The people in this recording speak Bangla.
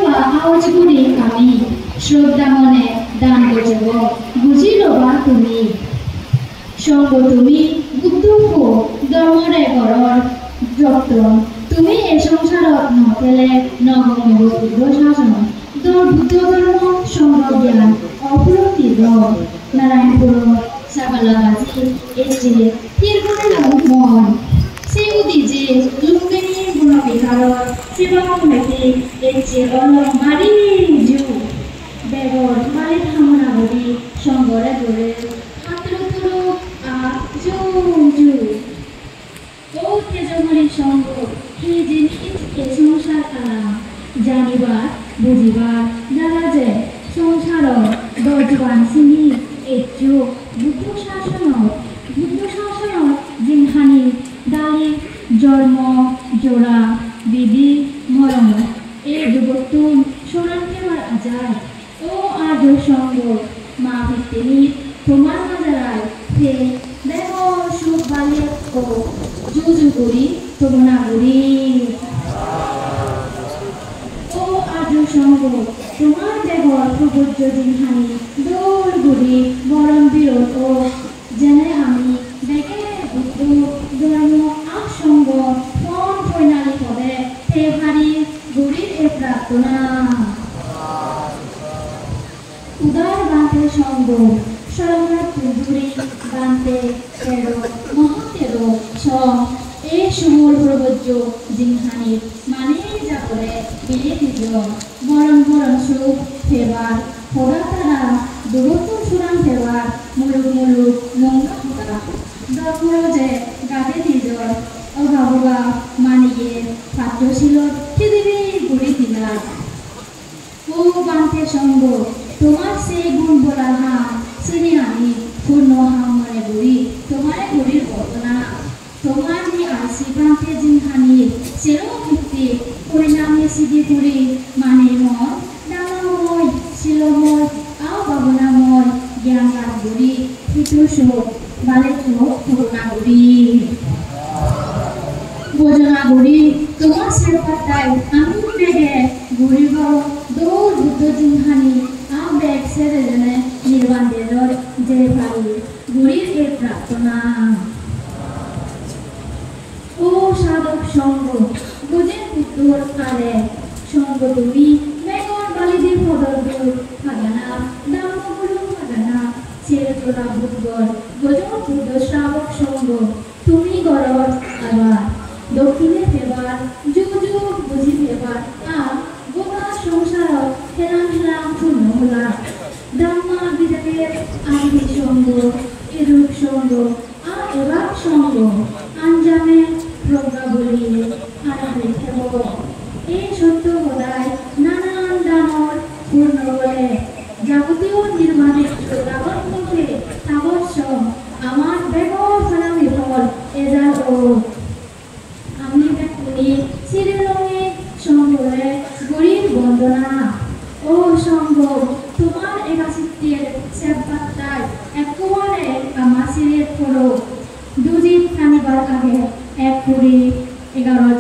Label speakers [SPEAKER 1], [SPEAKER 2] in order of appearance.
[SPEAKER 1] বা আওয়াজ করি আমি শ্রদ্ধা মনে দান করব বুঝিল বা তুমি সঙ্গ তুমি গুপ্তুক ধর্মরে ঘরর যত্ন তুমি এ সংসারত নথেলে নগমগ বুদ্ধ শাসন তোর বুদ্ধ ধর্ম সঙ্গ জ্ঞান অপুরতির নারায়ণপুর সাবালাগাজি এসে তিরগুণের মন সেউদি যে লুম্বিনী গুণবিহার সেবামুখে এসে অলমারি জু বেগর মালিক হামনাগরি সঙ্গরে গড়ে হাতরুতুরু জু জু ও তেজমণি সঙ্গ হে জিনিস এ সংসার কারা জানিবার বুঝিবার যারা যে সংসার দজবান সিনি এজু বুদ্ধ শাসন জিনহানি দালি জন্ম জোড়া বিধি মরণ এ যুবতুন সোনান্তেবার আজাদ ও আজ সঙ্গ মা ভিত্তিনি তোমার মাজারায় হে দেহ সুখ বালিয়ে ও জুজু করি তোমরা করি ও আজ সঙ্গ তোমার দেহ প্রবজ্য জিনহানি দৌড় গুড়ি বরণ বিরোধ ও জেনে আমি দেখে বুদ্ধ ধর্ম আসঙ্গ মন ফৈনালি পদে তে ভারী গুড়ির এ প্রার্থনা উদার বাঁধে সঙ্গ সরঙ্গের তুন্দুরি বাঁধে তেরো মহতেরো সং এ সুমূল প্রবজ্য জিনহানি মানে যা করে বিলে দিল বরণ বরণ সুখ ফেবার ফোড়া তারা দূরত্ব সুরান ফেবার মুলুক মুলুক মঙ্গা ফোটা দরপুর যে গাতে নিজর অভাববা মানিয়ে পাত্র ছিল পৃথিবী ঘুরে দিলা ও বান্তে সঙ্গ তোমার সেই গুণ বলার হাম চিনি আনি পূর্ণ হাম মনে ঘুরি তোমার ঘুরির বর্তনা তোমার যে আসি বান্তে জিনহানির সেরো ভিত্তি পরিণামে সিদ্ধি ঘুরি মানে মন ডাঙাময় শিলময় আও ভাবনাময় জ্ঞান লাভ ঘুরি হিতু শোক বালে চোখ করুণা ঘুরি ভোজনা ঘুরি তোমার সেরপাতায় আমি বেগে ঘুরিব দৌড় বুদ্ধ জিনহানি আ ব্যাগ সেরে জেনে নির্বাণ দেজর যে পারি ঘুরির এ প্রার্থনা ও সাধক সঙ্গ বুঝে পুত্র কালে সঙ্গ তুমি বেগর বালিদি পদর দূর ফাগানা দামগুলো ফাগানা ছেড়ে তোলা বুদ্ধর গজন বুদ্ধ শ্রাবক সঙ্গ তুমি গরর আবার দক্ষিণে ফেবার যুগ যুগ বুঝি ফেবার আর গোটা সংসার হেলাম হেলাম পূর্ণ হলা ব্রহ্মা বিজাতের আদি সঙ্গ এরূপ সঙ্গ আর এবার সঙ্গ আঞ্জামে প্রজ্ঞা বলিয়ে আনারে থেব এই সত্য বদায় নানান দানর পূর্ণ বলে যাবতীয় নির্মাণের জগৎমুখে তাবৎস আমার বেগর ফলামি ফল এজাল ও আমি ব্যক্তি চিরে রঙে সঙ্গরে গরিব বন্দনা ও সঙ্গ তোমার একাশিত্বের সেবাত্তায় একেবারে আমার চিরের করো দুজিত কানিবার আগে 1 কুড়ি 11